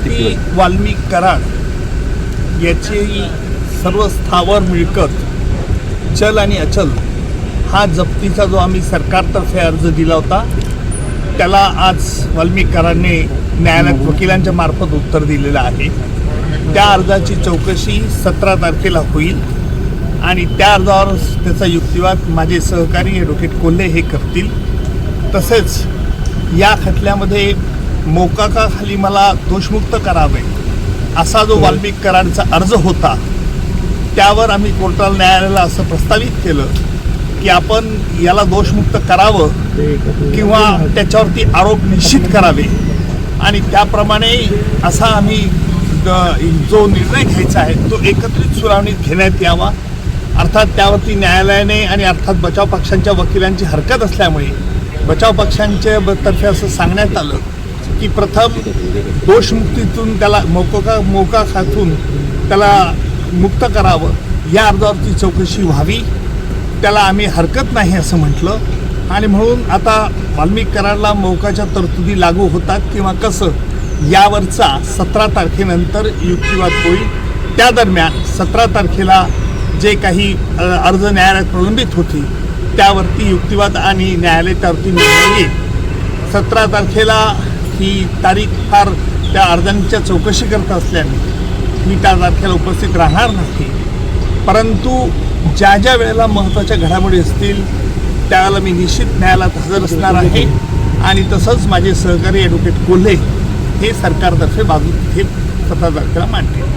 जप्ती वाल्मिक कराड याची सर्व स्थावर मिळकत चल आणि अचल हा जप्तीचा जो आम्ही सरकारतर्फे अर्ज दिला होता त्याला आज वाल्मिक कराडने न्यायालयात वकिलांच्या मार्फत उत्तर दिलेलं आहे। त्या अर्जाची चौकशी 17 तारखेला होईल आणि त्या अर्जावर त्याचा युक्तिवाद माझे सहकारी ॲडव्होकेट कोल्हे हे करतील। तसेच या खटल्यामध्ये मोकाकाखाली मला दोषमुक्त करावे असा जो वाल्मिक कराडचा अर्ज होता त्यावर आम्ही कोर्टाला न्यायालयाला असं प्रस्तावित केलं की आपण याला दोषमुक्त करावं किंवा त्याच्यावरती आरोप निश्चित करावे आणि त्याप्रमाणे असा आम्ही जो निर्णय घ्यायचा आहे तो एकत्रित सुनावणीत घेण्यात यावा। अर्थात त्यावरती न्यायालयाने आणि अर्थात बचाव पक्षांच्या वकिलांची हरकत असल्यामुळे बचाव पक्षांच्या तर्फे असं सांगण्यात आलं की प्रथम दोषमुक्तीतून त्याला मोकाखातून त्याला मुक्त करावं, या अर्जावरती चौकशी व्हावी, त्याला आम्ही हरकत नाही असं म्हटलं आणि म्हणून आता वाल्मिक कराडला मोकाच्या तरतुदी लागू होतात किंवा कसं यावरचा 17 तारखेनंतर युक्तिवाद होईल। त्या दरम्यान 17 तारखेला जे काही अर्ज न्यायालयात प्रलंबित होती त्यावरती युक्तिवाद आणि न्यायालय त्यावरती निर्णय येईल। 17 तारखेला ही तारीख फार त्या अर्जांच्या चौकशी करत असल्याने मी त्या तारखेला उपस्थित राहणार नाही, परंतु ज्या ज्या वेळेला महत्त्वाच्या घडामोडी असतील त्यावेळेला मी निश्चित न्यायालयात हजर असणार आहे आणि तसंच माझे सहकारी ॲडव्होकेट कोल्हे हे सरकारतर्फे बाजू हे 17 तारखेला मांडतील।